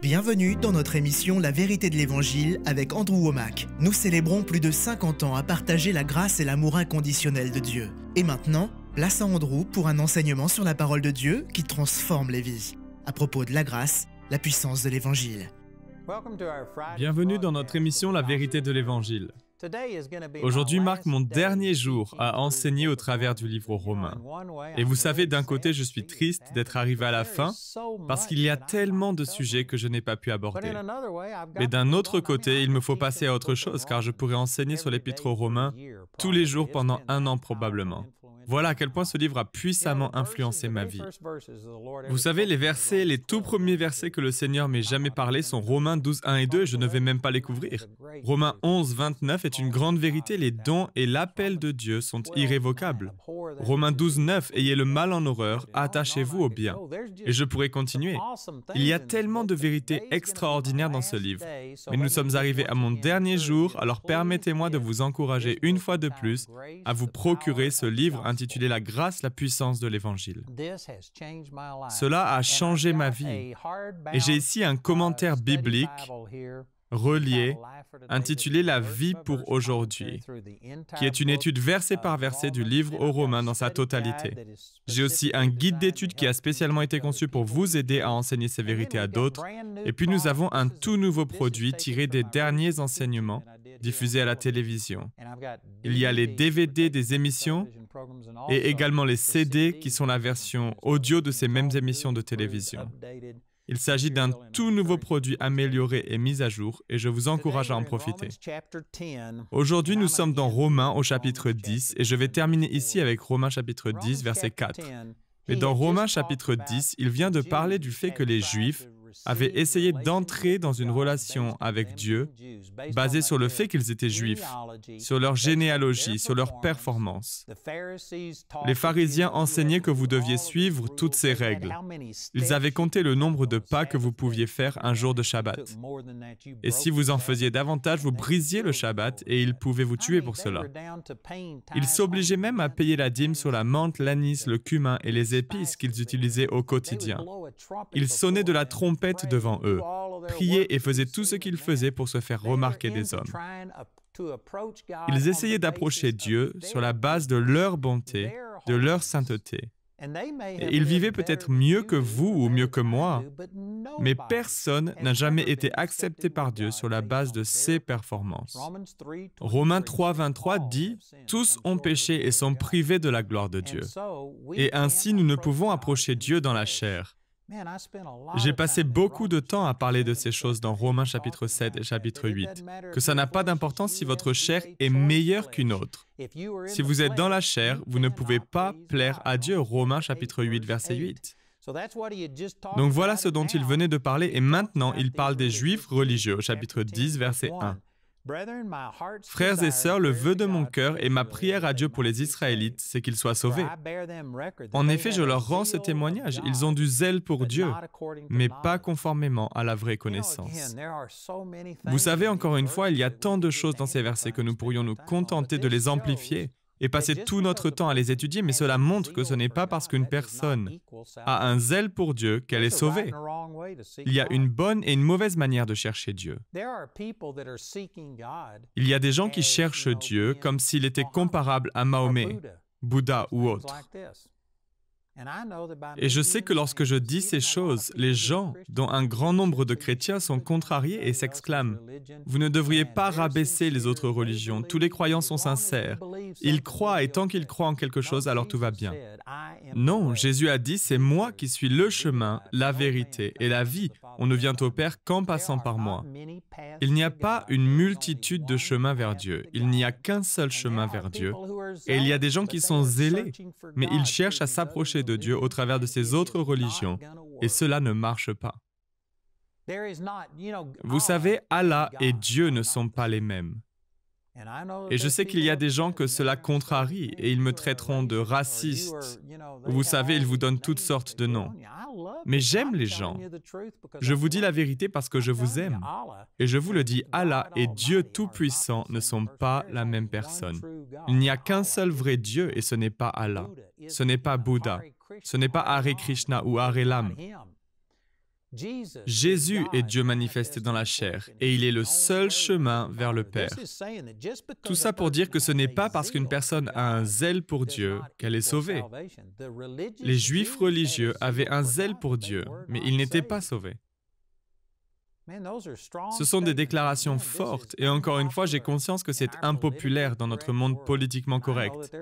Bienvenue dans notre émission La vérité de l'Évangile avec Andrew Wommack. Nous célébrons plus de 50 ans à partager la grâce et l'amour inconditionnel de Dieu. Et maintenant, place à Andrew pour un enseignement sur la parole de Dieu qui transforme les vies. À propos de la grâce, la puissance de l'Évangile. Bienvenue dans notre émission La vérité de l'Évangile. Aujourd'hui marque mon dernier jour à enseigner au travers du livre aux Romains. Et vous savez, d'un côté, je suis triste d'être arrivé à la fin parce qu'il y a tellement de sujets que je n'ai pas pu aborder. Mais d'un autre côté, il me faut passer à autre chose car je pourrais enseigner sur l'Épître aux Romains tous les jours pendant 1 an probablement. Voilà à quel point ce livre a puissamment influencé ma vie. Vous savez, les tout premiers versets que le Seigneur m'ait jamais parlé sont Romains 12, 1 et 2 et je ne vais même pas les couvrir. Romains 11, 29 est une grande vérité, les dons et l'appel de Dieu sont irrévocables. Romains 12, 9, ayez le mal en horreur, attachez-vous au bien. Et je pourrais continuer. Il y a tellement de vérités extraordinaires dans ce livre. Mais nous sommes arrivés à mon dernier jour, alors permettez-moi de vous encourager une fois de plus à vous procurer ce livre intitulé La grâce, la puissance de l'Évangile. Cela a changé ma vie. Et j'ai ici un commentaire biblique relié, intitulé La vie pour aujourd'hui, qui est une étude verset par verset du livre aux Romains dans sa totalité. J'ai aussi un guide d'études qui a spécialement été conçu pour vous aider à enseigner ces vérités à d'autres. Et puis nous avons un tout nouveau produit tiré des derniers enseignements diffusés à la télévision. Il y a les DVD des émissions et également les CD qui sont la version audio de ces mêmes émissions de télévision. Il s'agit d'un tout nouveau produit amélioré et mis à jour, et je vous encourage à en profiter. Aujourd'hui, nous sommes dans Romains au chapitre 10, et je vais terminer ici avec Romains chapitre 10, verset 4. Mais dans Romains chapitre 10, il vient de parler du fait que les Juifs avaient essayé d'entrer dans une relation avec Dieu basée sur le fait qu'ils étaient Juifs, sur leur généalogie, sur leur performance. Les pharisiens enseignaient que vous deviez suivre toutes ces règles. Ils avaient compté le nombre de pas que vous pouviez faire un jour de Shabbat. Et si vous en faisiez davantage, vous brisiez le Shabbat et ils pouvaient vous tuer pour cela. Ils s'obligeaient même à payer la dîme sur la menthe, l'anis, le cumin et les épices qu'ils utilisaient au quotidien. Ils sonnaient de la trompette devant eux, priaient et faisaient tout ce qu'ils faisaient pour se faire remarquer des hommes. Ils essayaient d'approcher Dieu sur la base de leur bonté, de leur sainteté. Et ils vivaient peut-être mieux que vous ou mieux que moi, mais personne n'a jamais été accepté par Dieu sur la base de ses performances. Romains 3, 23 dit « Tous ont péché et sont privés de la gloire de Dieu. Et ainsi nous ne pouvons approcher Dieu dans la chair. » J'ai passé beaucoup de temps à parler de ces choses dans Romains chapitre 7 et chapitre 8, que ça n'a pas d'importance si votre chair est meilleure qu'une autre. Si vous êtes dans la chair, vous ne pouvez pas plaire à Dieu, Romains chapitre 8, verset 8. Donc voilà ce dont il venait de parler et maintenant il parle des Juifs religieux au chapitre 10, verset 1. Frères et sœurs, le vœu de mon cœur et ma prière à Dieu pour les Israélites, c'est qu'ils soient sauvés. En effet, je leur rends ce témoignage. Ils ont du zèle pour Dieu, mais pas conformément à la vraie connaissance. Vous savez, encore une fois, il y a tant de choses dans ces versets que nous pourrions nous contenter de les amplifier et passer tout notre temps à les étudier, mais cela montre que ce n'est pas parce qu'une personne a un zèle pour Dieu qu'elle est sauvée. Il y a une bonne et une mauvaise manière de chercher Dieu. Il y a des gens qui cherchent Dieu comme s'il était comparable à Mahomet, Bouddha ou autre. Et je sais que lorsque je dis ces choses, les gens, dont un grand nombre de chrétiens, sont contrariés et s'exclament « Vous ne devriez pas rabaisser les autres religions, tous les croyants sont sincères. Ils croient et tant qu'ils croient en quelque chose, alors tout va bien. » Non, Jésus a dit « C'est moi qui suis le chemin, la vérité et la vie. On ne vient au Père qu'en passant par moi. » Il n'y a pas une multitude de chemins vers Dieu. Il n'y a qu'un seul chemin vers Dieu. Et il y a des gens qui sont zélés, mais ils cherchent à s'approcher de Dieu au travers de ces autres religions, et cela ne marche pas. Vous savez, Allah et Dieu ne sont pas les mêmes. Et je sais qu'il y a des gens que cela contrarie et ils me traiteront de raciste. Vous savez, ils vous donnent toutes sortes de noms. Mais j'aime les gens. Je vous dis la vérité parce que je vous aime. Et je vous le dis, Allah et Dieu Tout-Puissant ne sont pas la même personne. Il n'y a qu'un seul vrai Dieu et ce n'est pas Allah. Ce n'est pas Bouddha. Ce n'est pas Hare Krishna ou Hare Ram. Jésus est Dieu manifesté dans la chair, et il est le seul chemin vers le Père. Tout ça pour dire que ce n'est pas parce qu'une personne a un zèle pour Dieu qu'elle est sauvée. Les Juifs religieux avaient un zèle pour Dieu, mais ils n'étaient pas sauvés. Ce sont des déclarations fortes, et encore une fois, j'ai conscience que c'est impopulaire dans notre monde politiquement correct.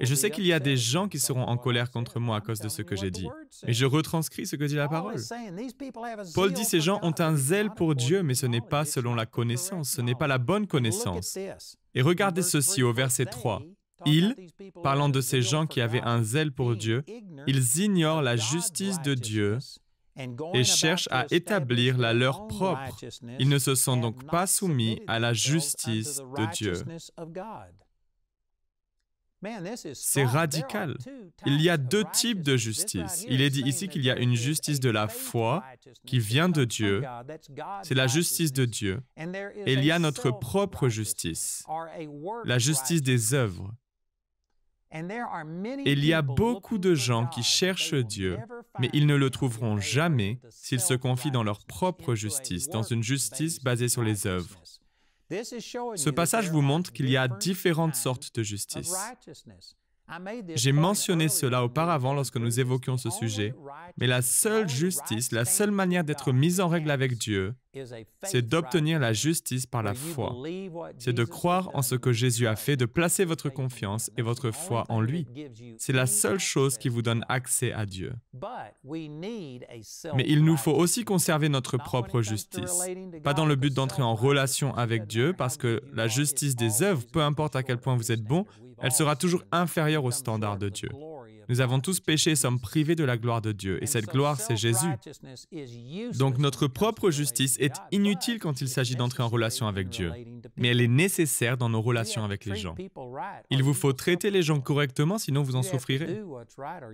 Et je sais qu'il y a des gens qui seront en colère contre moi à cause de ce que j'ai dit. Et je retranscris ce que dit la parole. Paul dit ces gens ont un zèle pour Dieu, mais ce n'est pas selon la connaissance, ce n'est pas la bonne connaissance. Et regardez ceci au verset 3. Ils, parlant de ces gens qui avaient un zèle pour Dieu, ils ignorent la justice de Dieu et cherchent à établir la leur propre. Ils ne se sont donc pas soumis à la justice de Dieu. C'est radical. Il y a deux types de justice. Il est dit ici qu'il y a une justice de la foi qui vient de Dieu. C'est la justice de Dieu. Et il y a notre propre justice, la justice des œuvres. Et il y a beaucoup de gens qui cherchent Dieu, mais ils ne le trouveront jamais s'ils se confient dans leur propre justice, dans une justice basée sur les œuvres. Ce passage vous montre qu'il y a différentes sortes de justice. J'ai mentionné cela auparavant lorsque nous évoquions ce sujet, mais la seule justice, la seule manière d'être mise en règle avec Dieu, c'est d'obtenir la justice par la foi. C'est de croire en ce que Jésus a fait, de placer votre confiance et votre foi en lui. C'est la seule chose qui vous donne accès à Dieu. Mais il nous faut aussi conserver notre propre justice. Pas dans le but d'entrer en relation avec Dieu, parce que la justice des œuvres, peu importe à quel point vous êtes bon, elle sera toujours inférieure au standard de Dieu. Nous avons tous péché et sommes privés de la gloire de Dieu, et cette gloire, c'est Jésus. Donc notre propre justice est inutile quand il s'agit d'entrer en relation avec Dieu, mais elle est nécessaire dans nos relations avec les gens. Il vous faut traiter les gens correctement, sinon vous en souffrirez.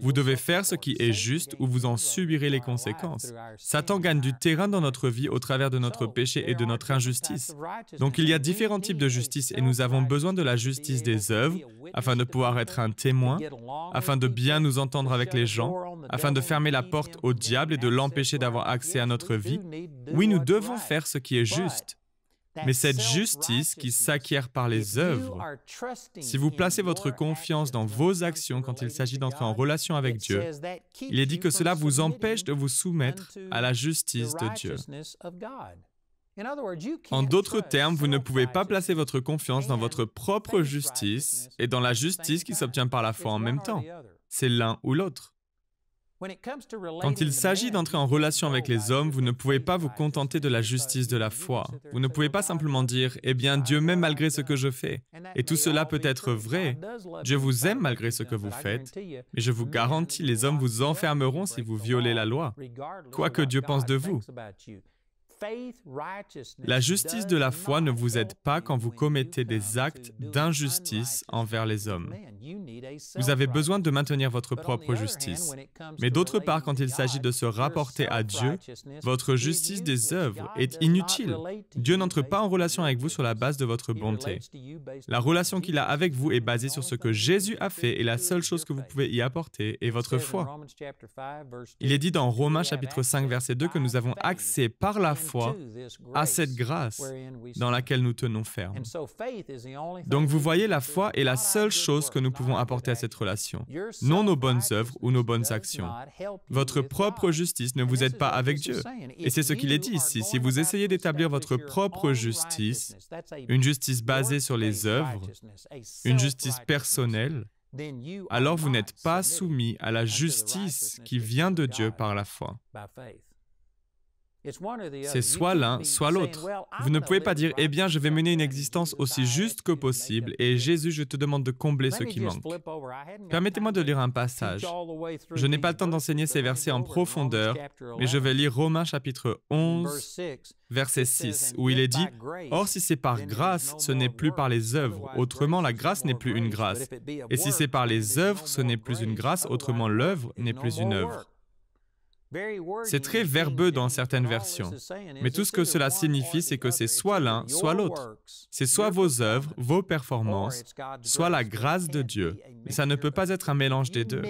Vous devez faire ce qui est juste ou vous en subirez les conséquences. Satan gagne du terrain dans notre vie au travers de notre péché et de notre injustice. Donc il y a différents types de justice et nous avons besoin de la justice des œuvres afin de pouvoir être un témoin, afin de bien nous entendre avec les gens, afin de fermer la porte au diable et de l'empêcher d'avoir accès à notre vie. Oui, nous devons faire ce qui est juste. Mais cette justice qui s'acquiert par les œuvres, si vous placez votre confiance dans vos actions quand il s'agit d'entrer en relation avec Dieu, il est dit que cela vous empêche de vous soumettre à la justice de Dieu. En d'autres termes, vous ne pouvez pas placer votre confiance dans votre propre justice et dans la justice qui s'obtient par la foi en même temps. C'est l'un ou l'autre. Quand il s'agit d'entrer en relation avec les hommes, vous ne pouvez pas vous contenter de la justice de la foi. Vous ne pouvez pas simplement dire « Eh bien, Dieu m'aime malgré ce que je fais. » Et tout cela peut être vrai. Dieu vous aime malgré ce que vous faites, mais je vous garantis, les hommes vous enfermeront si vous violez la loi, quoi que Dieu pense de vous. La justice de la foi ne vous aide pas quand vous commettez des actes d'injustice envers les hommes. Vous avez besoin de maintenir votre propre justice. Mais d'autre part, quand il s'agit de se rapporter à Dieu, votre justice des œuvres est inutile. Dieu n'entre pas en relation avec vous sur la base de votre bonté. La relation qu'il a avec vous est basée sur ce que Jésus a fait et la seule chose que vous pouvez y apporter est votre foi. Il est dit dans Romains chapitre 5, verset 2 que nous avons accès par la foi à cette grâce dans laquelle nous tenons ferme. Donc vous voyez, la foi est la seule chose que nous pouvons apporter à cette relation, non nos bonnes œuvres ou nos bonnes actions. Votre propre justice ne vous aide pas avec Dieu. Et c'est ce qu'il est dit ici. Si vous essayez d'établir votre propre justice, une justice basée sur les œuvres, une justice personnelle, alors vous n'êtes pas soumis à la justice qui vient de Dieu par la foi. C'est soit l'un, soit l'autre. Vous ne pouvez pas dire « Eh bien, je vais mener une existence aussi juste que possible et Jésus, je te demande de combler ce qui manque. » Permettez-moi de lire un passage. Je n'ai pas le temps d'enseigner ces versets en profondeur, mais je vais lire Romains chapitre 11, verset 6, où il est dit « Or, si c'est par grâce, ce n'est plus par les œuvres. Autrement, la grâce n'est plus une grâce. Et si c'est par les œuvres, ce n'est plus une grâce. Autrement, l'œuvre n'est plus une œuvre. » C'est très verbeux dans certaines versions, mais tout ce que cela signifie, c'est que c'est soit l'un, soit l'autre. C'est soit vos œuvres, vos performances, soit la grâce de Dieu. Mais ça ne peut pas être un mélange des deux.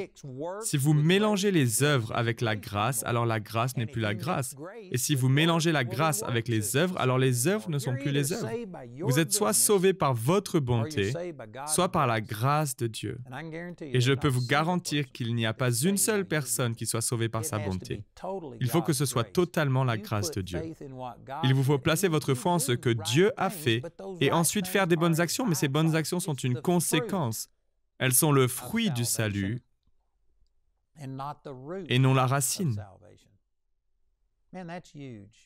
Si vous mélangez les œuvres avec la grâce, alors la grâce n'est plus la grâce. Et si vous mélangez la grâce avec les œuvres, alors les œuvres ne sont plus les œuvres. Vous êtes soit sauvés par votre bonté, soit par la grâce de Dieu. Et je peux vous garantir qu'il n'y a pas une seule personne qui soit sauvée par sa bonté. Il faut que ce soit totalement la grâce de Dieu. Il vous faut placer votre foi en ce que Dieu a fait et ensuite faire des bonnes actions, mais ces bonnes actions sont une conséquence. Elles sont le fruit du salut et non la racine.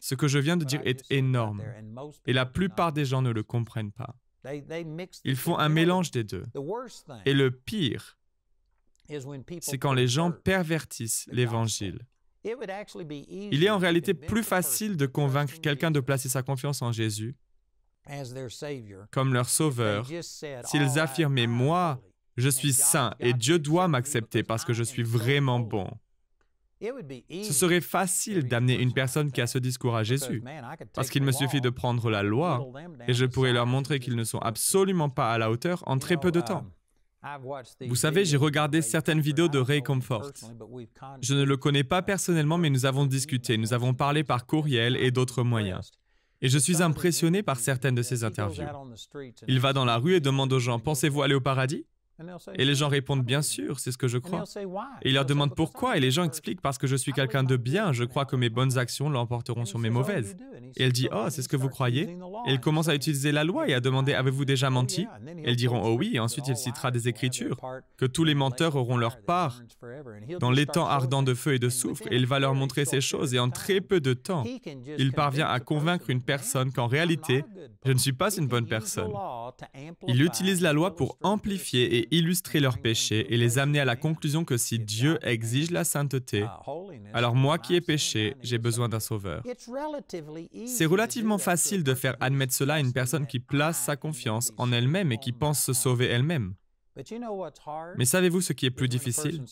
Ce que je viens de dire est énorme et la plupart des gens ne le comprennent pas. Ils font un mélange des deux. Et le pire, c'est quand les gens pervertissent l'Évangile. Il est en réalité plus facile de convaincre quelqu'un de placer sa confiance en Jésus comme leur sauveur s'ils affirmaient « Moi, je suis saint et Dieu doit m'accepter parce que je suis vraiment bon ». Ce serait facile d'amener une personne qui a ce discours à Jésus, parce qu'il me suffit de prendre la loi et je pourrais leur montrer qu'ils ne sont absolument pas à la hauteur en très peu de temps. Vous savez, j'ai regardé certaines vidéos de Ray Comfort. Je ne le connais pas personnellement, mais nous avons discuté, nous avons parlé par courriel et d'autres moyens. Et je suis impressionné par certaines de ses interviews. Il va dans la rue et demande aux gens « Pensez-vous aller au paradis ?» Et les gens répondent « Bien sûr, c'est ce que je crois. » Et il leur demande pourquoi, et les gens expliquent « Parce que je suis quelqu'un de bien, je crois que mes bonnes actions l'emporteront sur mes mauvaises. » Et elle dit « Oh, c'est ce que vous croyez ?» Et il commence à utiliser la loi et à demander « Avez-vous déjà menti ?» Et ils diront « Oh oui », et ensuite il citera des Écritures, que tous les menteurs auront leur part dans l'étang ardent de feu et de soufre, et il va leur montrer ces choses, et en très peu de temps, il parvient à convaincre une personne qu'en réalité, je ne suis pas une bonne personne. Il utilise la loi pour amplifier et illustrer leurs péchés et les amener à la conclusion que si Dieu exige la sainteté, alors moi qui ai péché, j'ai besoin d'un sauveur. C'est relativement facile de faire admettre cela à une personne qui place sa confiance en elle-même et qui pense se sauver elle-même. Mais savez-vous ce qui est plus difficile?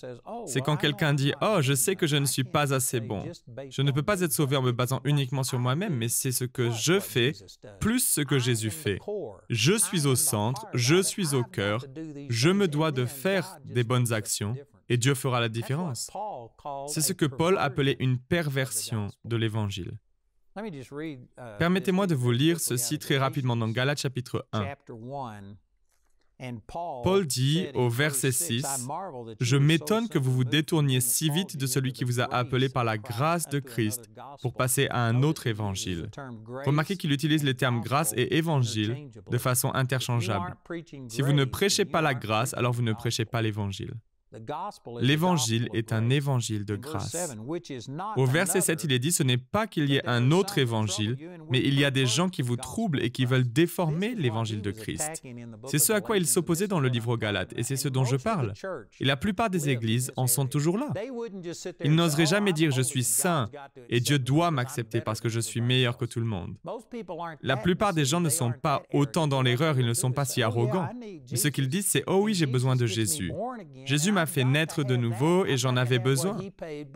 C'est quand quelqu'un dit « Oh, je sais que je ne suis pas assez bon. Je ne peux pas être sauvé en me basant uniquement sur moi-même, mais c'est ce que je fais, plus ce que Jésus fait. Je suis au centre, je suis au cœur, je me dois de faire des bonnes actions, et Dieu fera la différence. » C'est ce que Paul appelait une perversion de l'Évangile. Permettez-moi de vous lire ceci très rapidement dans Galates chapitre 1. Paul dit au verset 6, « Je m'étonne que vous vous détourniez si vite de celui qui vous a appelé par la grâce de Christ pour passer à un autre évangile. » Remarquez qu'il utilise les termes « grâce » et « évangile » de façon interchangeable. Si vous ne prêchez pas la grâce, alors vous ne prêchez pas l'évangile. L'évangile est un évangile de grâce. Au verset 7, il est dit, ce n'est pas qu'il y ait un autre évangile, mais il y a des gens qui vous troublent et qui veulent déformer l'évangile de Christ. C'est ce à quoi il s'opposait dans le livre aux Galates, et c'est ce dont je parle. Et la plupart des églises en sont toujours là. Ils n'oseraient jamais dire « je suis saint et Dieu doit m'accepter parce que je suis meilleur que tout le monde ». La plupart des gens ne sont pas autant dans l'erreur, ils ne sont pas si arrogants. Mais ce qu'ils disent, c'est « oh oui, j'ai besoin de Jésus. Jésus m'a fait naître de nouveau et j'en avais besoin.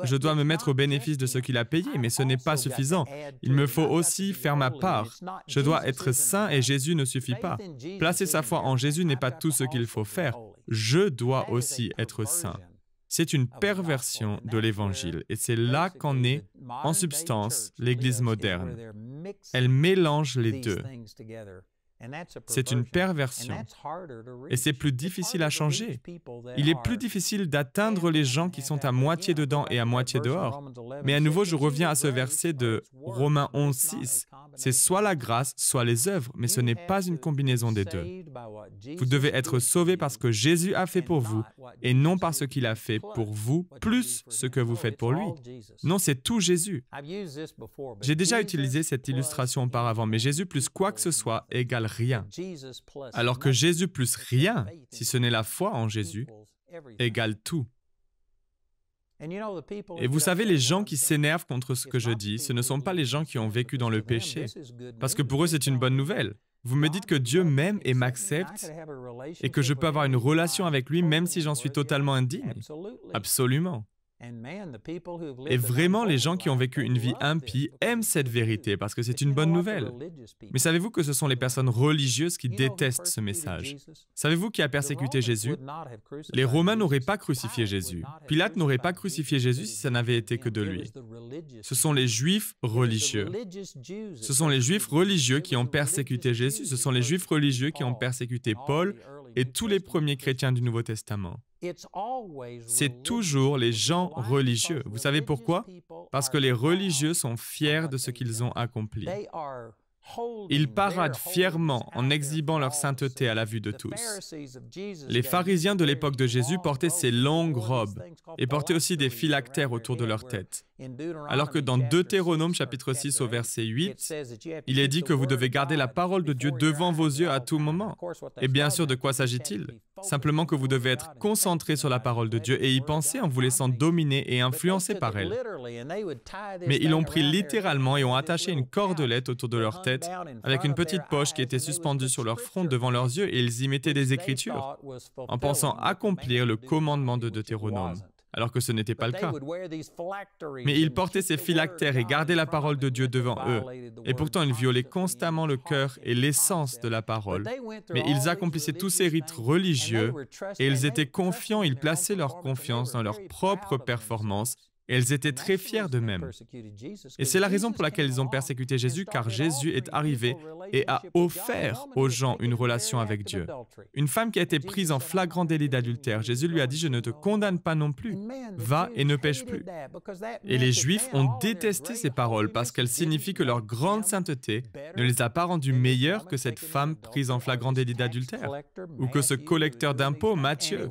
Je dois me mettre au bénéfice de ce qu'il a payé, mais ce n'est pas suffisant. Il me faut aussi faire ma part. Je dois être saint et Jésus ne suffit pas. Placer sa foi en Jésus n'est pas tout ce qu'il faut faire. Je dois aussi être saint. C'est une perversion de l'Évangile et c'est là qu'en est, en substance, l'Église moderne. Elle mélange les deux. C'est une perversion. Et c'est plus difficile à changer. Il est plus difficile d'atteindre les gens qui sont à moitié dedans et à moitié dehors. Mais à nouveau, je reviens à ce verset de Romains 11, 6. C'est soit la grâce, soit les œuvres, mais ce n'est pas une combinaison des deux. Vous devez être sauvés parce que Jésus a fait pour vous et non par ce qu'il a fait pour vous, plus ce que vous faites pour lui. Non, c'est tout Jésus. J'ai déjà utilisé cette illustration auparavant, mais Jésus plus quoi que ce soit égale rien. Alors que Jésus plus rien, si ce n'est la foi en Jésus, égale tout. Et vous savez, les gens qui s'énervent contre ce que je dis, ce ne sont pas les gens qui ont vécu dans le péché, parce que pour eux, c'est une bonne nouvelle. Vous me dites que Dieu m'aime et m'accepte et que je peux avoir une relation avec lui même si j'en suis totalement indigne. Absolument. Et vraiment, les gens qui ont vécu une vie impie aiment cette vérité parce que c'est une bonne nouvelle. Mais savez-vous que ce sont les personnes religieuses qui détestent ce message? Savez-vous qui a persécuté Jésus? Les Romains n'auraient pas crucifié Jésus. Pilate n'aurait pas crucifié Jésus si ça n'avait été que de lui. Ce sont les Juifs religieux. Ce sont les Juifs religieux qui ont persécuté Jésus. Ce sont les Juifs religieux qui ont persécuté Paul et tous les premiers chrétiens du Nouveau Testament. C'est toujours les gens religieux. Vous savez pourquoi? Parce que les religieux sont fiers de ce qu'ils ont accompli. Ils paradent fièrement en exhibant leur sainteté à la vue de tous. Les pharisiens de l'époque de Jésus portaient ces longues robes et portaient aussi des phylactères autour de leur tête. Alors que dans Deutéronome chapitre 6 au verset 8, il est dit que vous devez garder la parole de Dieu devant vos yeux à tout moment. Et bien sûr, de quoi s'agit-il? Simplement que vous devez être concentré sur la parole de Dieu et y penser en vous laissant dominer et influencer par elle. Mais ils l'ont pris littéralement et ont attaché une cordelette autour de leur tête avec une petite poche qui était suspendue sur leur front devant leurs yeux et ils y mettaient des écritures en pensant accomplir le commandement de Deutéronome, alors que ce n'était pas le cas. Mais ils portaient ces phylactères et gardaient la parole de Dieu devant eux. Et pourtant, ils violaient constamment le cœur et l'essence de la parole. Mais ils accomplissaient tous ces rites religieux et ils étaient confiants, ils plaçaient leur confiance dans leur propre performance. Et ils étaient très fiers d'eux-mêmes. Et c'est la raison pour laquelle ils ont persécuté Jésus, car Jésus est arrivé et a offert aux gens une relation avec Dieu. Une femme qui a été prise en flagrant délit d'adultère, Jésus lui a dit « Je ne te condamne pas non plus, va et ne pêche plus ». Et les Juifs ont détesté ces paroles parce qu'elles signifient que leur grande sainteté ne les a pas rendus meilleurs que cette femme prise en flagrant délit d'adultère ou que ce collecteur d'impôts, Matthieu.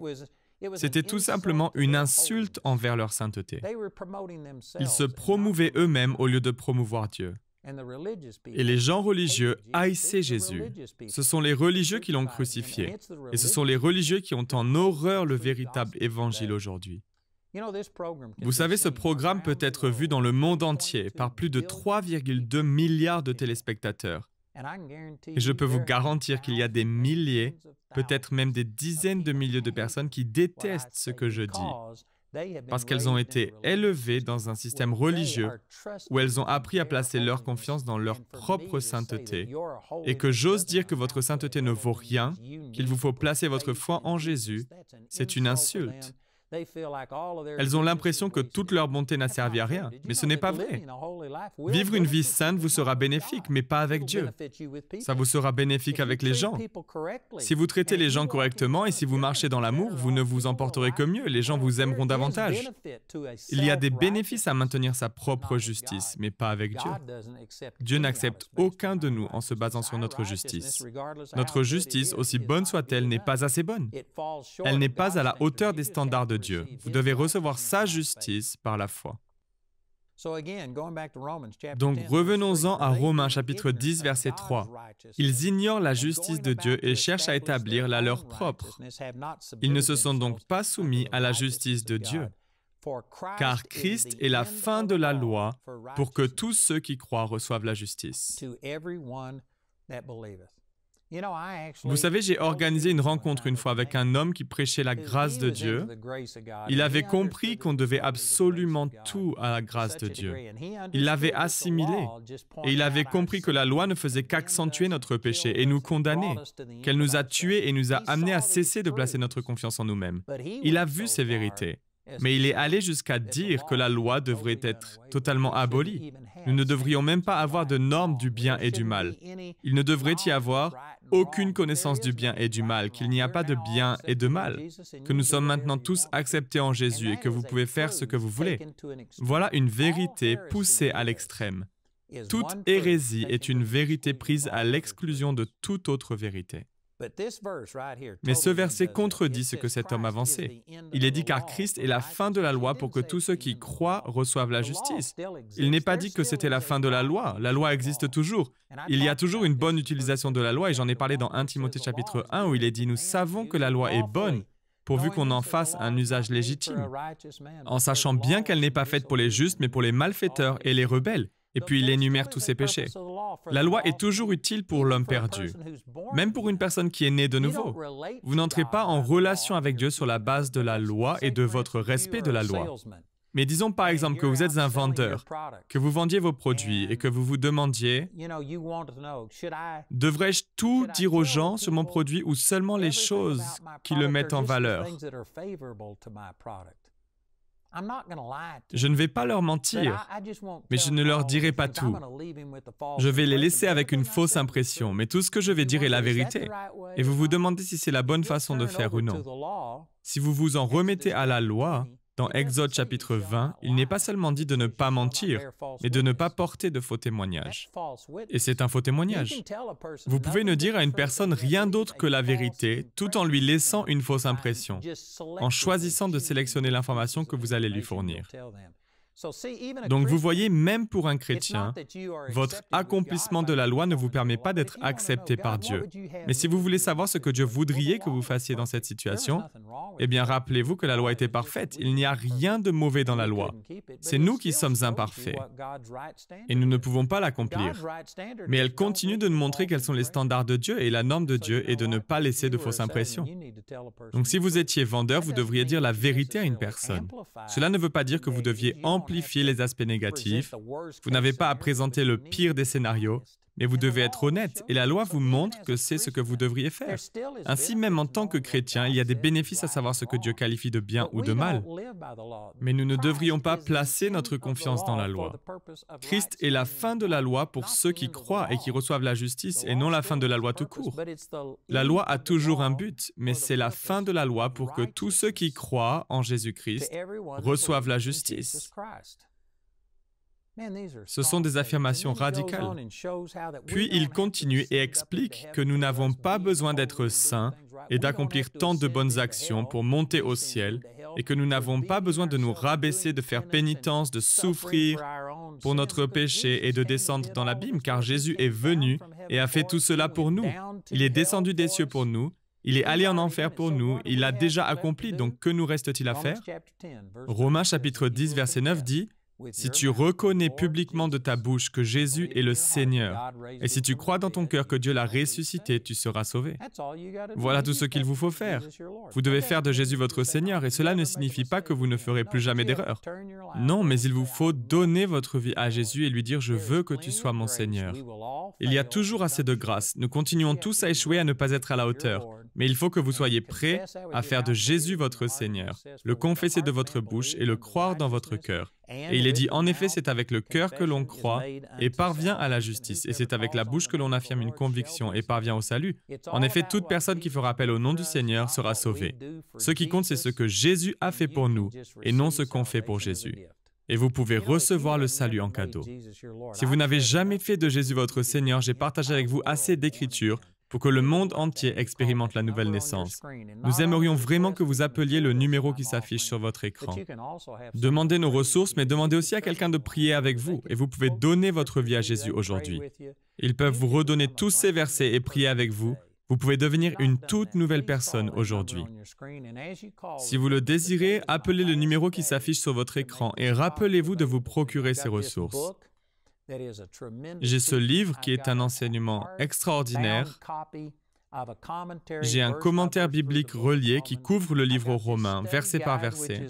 C'était tout simplement une insulte envers leur sainteté. Ils se promouvaient eux-mêmes au lieu de promouvoir Dieu. Et les gens religieux haïssaient Jésus. Ce sont les religieux qui l'ont crucifié. Et ce sont les religieux qui ont en horreur le véritable évangile aujourd'hui. Vous savez, ce programme peut être vu dans le monde entier par plus de 3,2 milliards de téléspectateurs. Et je peux vous garantir qu'il y a des milliers, peut-être même des dizaines de milliers de personnes qui détestent ce que je dis, parce qu'elles ont été élevées dans un système religieux où elles ont appris à placer leur confiance dans leur propre sainteté, et que j'ose dire que votre sainteté ne vaut rien, qu'il vous faut placer votre foi en Jésus, c'est une insulte. Elles ont l'impression que toute leur bonté n'a servi à rien, mais ce n'est pas vrai. Vivre une vie sainte vous sera bénéfique, mais pas avec Dieu. Ça vous sera bénéfique avec les gens. Si vous traitez les gens correctement et si vous marchez dans l'amour, vous ne vous emporterez que mieux, les gens vous aimeront davantage. Il y a des bénéfices à maintenir sa propre justice, mais pas avec Dieu. Dieu n'accepte aucun de nous en se basant sur notre justice. Notre justice, aussi bonne soit-elle, n'est pas assez bonne. Elle n'est pas à la hauteur des standards de Dieu. Vous devez recevoir sa justice par la foi. Donc revenons-en à Romains chapitre 10, verset 3. Ils ignorent la justice de Dieu et cherchent à établir la leur propre. Ils ne se sont donc pas soumis à la justice de Dieu, car Christ est la fin de la loi pour que tous ceux qui croient reçoivent la justice. Vous savez, j'ai organisé une rencontre une fois avec un homme qui prêchait la grâce de Dieu. Il avait compris qu'on devait absolument tout à la grâce de Dieu. Il l'avait assimilé et il avait compris que la loi ne faisait qu'accentuer notre péché et nous condamner, qu'elle nous a tués et nous a amenés à cesser de placer notre confiance en nous-mêmes. Il a vu ces vérités. Mais il est allé jusqu'à dire que la loi devrait être totalement abolie. Nous ne devrions même pas avoir de normes du bien et du mal. Il ne devrait y avoir aucune connaissance du bien et du mal, qu'il n'y a pas de bien et de mal, que nous sommes maintenant tous acceptés en Jésus et que vous pouvez faire ce que vous voulez. Voilà une vérité poussée à l'extrême. Toute hérésie est une vérité prise à l'exclusion de toute autre vérité. Mais ce verset contredit ce que cet homme avançait. Il est dit car Christ est la fin de la loi pour que tous ceux qui croient reçoivent la justice. Il n'est pas dit que c'était la fin de la loi. La loi existe toujours. Il y a toujours une bonne utilisation de la loi et j'en ai parlé dans 1 Timothée chapitre 1 où il est dit « Nous savons que la loi est bonne pourvu qu'on en fasse un usage légitime, en sachant bien qu'elle n'est pas faite pour les justes mais pour les malfaiteurs et les rebelles. » Et puis il énumère tous ses péchés. La loi est toujours utile pour l'homme perdu, même pour une personne qui est née de nouveau. Vous n'entrez pas en relation avec Dieu sur la base de la loi et de votre respect de la loi. Mais disons par exemple que vous êtes un vendeur, que vous vendiez vos produits et que vous vous demandiez « Devrais-je tout dire aux gens sur mon produit ou seulement les choses qui le mettent en valeur ?» Je ne vais pas leur mentir, mais je ne leur dirai pas tout. Je vais les laisser avec une fausse impression, mais tout ce que je vais dire est la vérité. Et vous vous demandez si c'est la bonne façon de faire ou non. Si vous vous en remettez à la loi, dans Exode chapitre 20, il n'est pas seulement dit de ne pas mentir, mais de ne pas porter de faux témoignages. Et c'est un faux témoignage. Vous pouvez ne dire à une personne rien d'autre que la vérité, tout en lui laissant une fausse impression, en choisissant de sélectionner l'information que vous allez lui fournir. Donc vous voyez, même pour un chrétien, votre accomplissement de la loi ne vous permet pas d'être accepté par Dieu. Mais si vous voulez savoir ce que Dieu voudrait que vous fassiez dans cette situation, eh bien rappelez-vous que la loi était parfaite. Il n'y a rien de mauvais dans la loi. C'est nous qui sommes imparfaits et nous ne pouvons pas l'accomplir. Mais elle continue de nous montrer quels sont les standards de Dieu et la norme de Dieu et de ne pas laisser de fausses impressions. Donc si vous étiez vendeur, vous devriez dire la vérité à une personne. Cela ne veut pas dire que vous deviez amplifier les aspects négatifs. Vous n'avez pas à présenter le pire des scénarios, mais vous devez être honnête et la loi vous montre que c'est ce que vous devriez faire. Ainsi, même en tant que chrétien, il y a des bénéfices à savoir ce que Dieu qualifie de bien ou de mal. Mais nous ne devrions pas placer notre confiance dans la loi. Christ est la fin de la loi pour ceux qui croient et qui reçoivent la justice et non la fin de la loi tout court. La loi a toujours un but, mais c'est la fin de la loi pour que tous ceux qui croient en Jésus-Christ reçoivent la justice. Ce sont des affirmations radicales. Puis il continue et explique que nous n'avons pas besoin d'être saints et d'accomplir tant de bonnes actions pour monter au ciel et que nous n'avons pas besoin de nous rabaisser, de faire pénitence, de souffrir pour notre péché et de descendre dans l'abîme, car Jésus est venu et a fait tout cela pour nous. Il est descendu des cieux pour nous. Il est allé en enfer pour nous, il l'a déjà accompli, donc que nous reste-t-il à faire? Romains chapitre 10, verset 9 dit « Si tu reconnais publiquement de ta bouche que Jésus est le Seigneur, et si tu crois dans ton cœur que Dieu l'a ressuscité, tu seras sauvé. » Voilà tout ce qu'il vous faut faire. Vous devez faire de Jésus votre Seigneur, et cela ne signifie pas que vous ne ferez plus jamais d'erreur. Non, mais il vous faut donner votre vie à Jésus et lui dire « Je veux que tu sois mon Seigneur. » Il y a toujours assez de grâce. Nous continuons tous à échouer, à ne pas être à la hauteur. Mais il faut que vous soyez prêts à faire de Jésus votre Seigneur, le confesser de votre bouche et le croire dans votre cœur. Et il est dit, en effet, c'est avec le cœur que l'on croit et parvient à la justice, et c'est avec la bouche que l'on affirme une conviction et parvient au salut. En effet, toute personne qui fera appel au nom du Seigneur sera sauvée. Ce qui compte, c'est ce que Jésus a fait pour nous, et non ce qu'on fait pour Jésus. Et vous pouvez recevoir le salut en cadeau. Si vous n'avez jamais fait de Jésus votre Seigneur, j'ai partagé avec vous assez d'Écritures pour que le monde entier expérimente la nouvelle naissance. Nous aimerions vraiment que vous appeliez le numéro qui s'affiche sur votre écran. Demandez nos ressources, mais demandez aussi à quelqu'un de prier avec vous, et vous pouvez donner votre vie à Jésus aujourd'hui. Ils peuvent vous redonner tous ces versets et prier avec vous. Vous pouvez devenir une toute nouvelle personne aujourd'hui. Si vous le désirez, appelez le numéro qui s'affiche sur votre écran et rappelez-vous de vous procurer ces ressources. J'ai ce livre qui est un enseignement extraordinaire. J'ai un commentaire biblique relié qui couvre le livre aux Romains, verset par verset.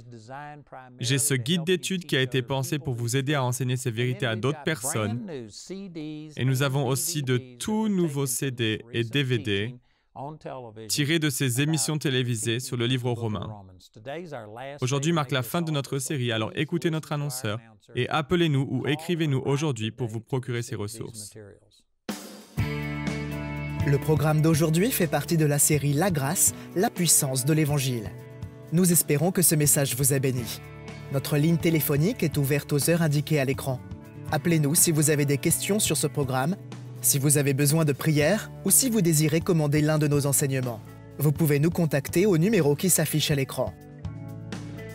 J'ai ce guide d'études qui a été pensé pour vous aider à enseigner ces vérités à d'autres personnes. Et nous avons aussi de tout nouveaux CD et DVD tirés de ces émissions télévisées sur le livre aux Romains. Aujourd'hui marque la fin de notre série, alors écoutez notre annonceur et appelez-nous ou écrivez-nous aujourd'hui pour vous procurer ces ressources. Le programme d'aujourd'hui fait partie de la série La grâce, la puissance de l'Évangile. Nous espérons que ce message vous a béni. Notre ligne téléphonique est ouverte aux heures indiquées à l'écran. Appelez-nous si vous avez des questions sur ce programme, si vous avez besoin de prière ou si vous désirez commander l'un de nos enseignements. Vous pouvez nous contacter au numéro qui s'affiche à l'écran.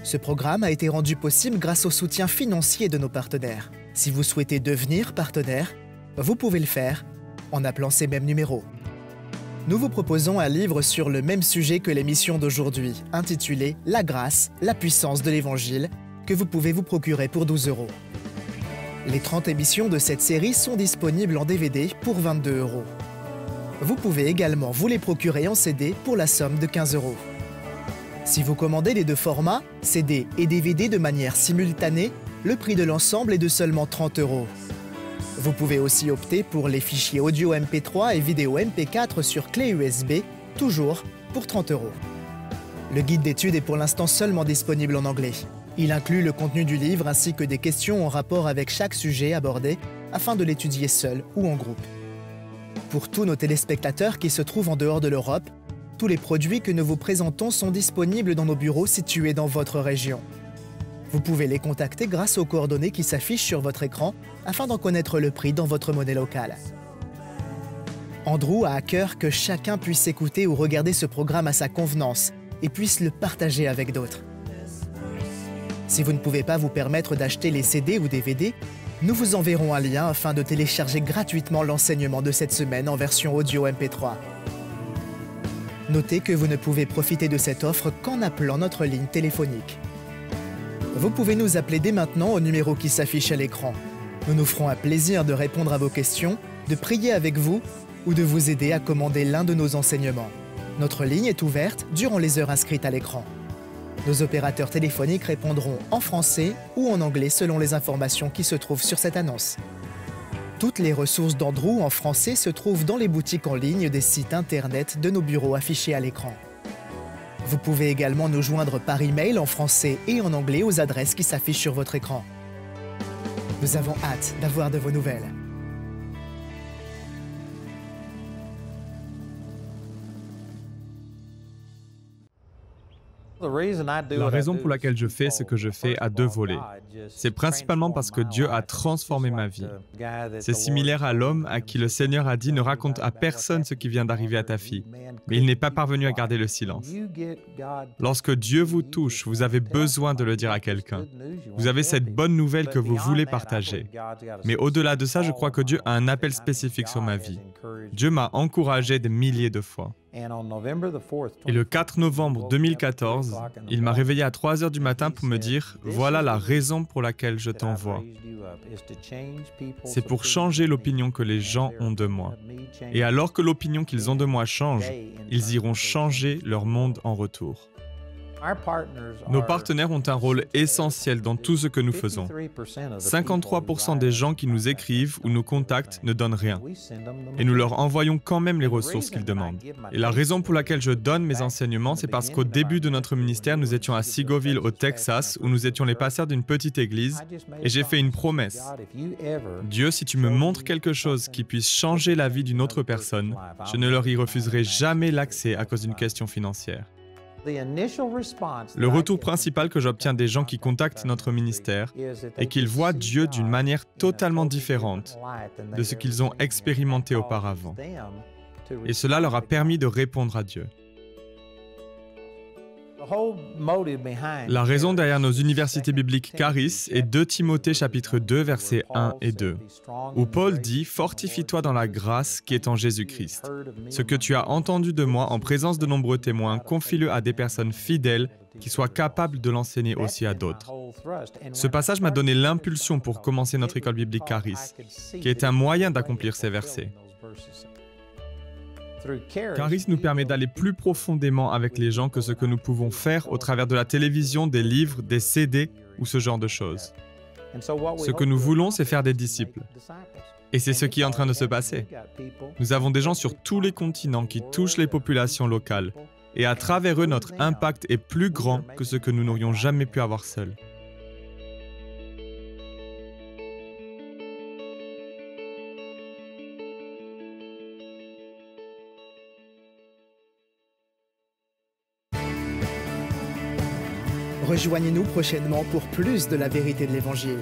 Ce programme a été rendu possible grâce au soutien financier de nos partenaires. Si vous souhaitez devenir partenaire, vous pouvez le faire en appelant ces mêmes numéros. Nous vous proposons un livre sur le même sujet que l'émission d'aujourd'hui, intitulé « La grâce, la puissance de l'Évangile » que vous pouvez vous procurer pour 12 €. Les 30 émissions de cette série sont disponibles en DVD pour 22 €. Vous pouvez également vous les procurer en CD pour la somme de 15 €. Si vous commandez les deux formats, CD et DVD de manière simultanée, le prix de l'ensemble est de seulement 30 €. Vous pouvez aussi opter pour les fichiers audio MP3 et vidéo MP4 sur clé USB, toujours pour 30 €. Le guide d'études est pour l'instant seulement disponible en anglais. Il inclut le contenu du livre ainsi que des questions en rapport avec chaque sujet abordé afin de l'étudier seul ou en groupe. Pour tous nos téléspectateurs qui se trouvent en dehors de l'Europe, tous les produits que nous vous présentons sont disponibles dans nos bureaux situés dans votre région. Vous pouvez les contacter grâce aux coordonnées qui s'affichent sur votre écran afin d'en connaître le prix dans votre monnaie locale. Andrew a à cœur que chacun puisse écouter ou regarder ce programme à sa convenance et puisse le partager avec d'autres. Si vous ne pouvez pas vous permettre d'acheter les CD ou DVD, nous vous enverrons un lien afin de télécharger gratuitement l'enseignement de cette semaine en version audio MP3. Notez que vous ne pouvez profiter de cette offre qu'en appelant notre ligne téléphonique. Vous pouvez nous appeler dès maintenant au numéro qui s'affiche à l'écran. Nous nous ferons un plaisir de répondre à vos questions, de prier avec vous ou de vous aider à commander l'un de nos enseignements. Notre ligne est ouverte durant les heures inscrites à l'écran. Nos opérateurs téléphoniques répondront en français ou en anglais selon les informations qui se trouvent sur cette annonce. Toutes les ressources d'Andrew en français se trouvent dans les boutiques en ligne des sites internet de nos bureaux affichés à l'écran. Vous pouvez également nous joindre par email en français et en anglais aux adresses qui s'affichent sur votre écran. Nous avons hâte d'avoir de vos nouvelles. La raison pour laquelle je fais ce que je fais a deux volets. C'est principalement parce que Dieu a transformé ma vie. C'est similaire à l'homme à qui le Seigneur a dit « Ne raconte à personne ce qui vient d'arriver à ta fille ». Mais il n'est pas parvenu à garder le silence. Lorsque Dieu vous touche, vous avez besoin de le dire à quelqu'un. Vous avez cette bonne nouvelle que vous voulez partager. Mais au-delà de ça, je crois que Dieu a un appel spécifique sur ma vie. Dieu m'a encouragé des milliers de fois. Et le 4 novembre 2014, il m'a réveillé à 3 heures du matin pour me dire « Voilà la raison pour laquelle je t'envoie. C'est pour changer l'opinion que les gens ont de moi. Et alors que l'opinion qu'ils ont de moi change, ils iront changer leur monde en retour. » Nos partenaires ont un rôle essentiel dans tout ce que nous faisons. 53% des gens qui nous écrivent ou nous contactent ne donnent rien. Et nous leur envoyons quand même les ressources qu'ils demandent. Et la raison pour laquelle je donne mes enseignements, c'est parce qu'au début de notre ministère, nous étions à Seagoville, au Texas, où nous étions les pasteurs d'une petite église, et j'ai fait une promesse. Dieu, si tu me montres quelque chose qui puisse changer la vie d'une autre personne, je ne leur y refuserai jamais l'accès à cause d'une question financière. Le retour principal que j'obtiens des gens qui contactent notre ministère est qu'ils voient Dieu d'une manière totalement différente de ce qu'ils ont expérimenté auparavant. Et cela leur a permis de répondre à Dieu. La raison derrière nos universités bibliques Charis est 2 Timothée chapitre 2 versets 1 et 2, où Paul dit « Fortifie-toi dans la grâce qui est en Jésus-Christ. Ce que tu as entendu de moi en présence de nombreux témoins, confie-le à des personnes fidèles qui soient capables de l'enseigner aussi à d'autres. » Ce passage m'a donné l'impulsion pour commencer notre école biblique Charis, qui est un moyen d'accomplir ces versets. Charis nous permet d'aller plus profondément avec les gens que ce que nous pouvons faire au travers de la télévision, des livres, des CD ou ce genre de choses. Ce que nous voulons, c'est faire des disciples. Et c'est ce qui est en train de se passer. Nous avons des gens sur tous les continents qui touchent les populations locales. Et à travers eux, notre impact est plus grand que ce que nous n'aurions jamais pu avoir seuls. Rejoignez-nous prochainement pour plus de la vérité de l'Évangile.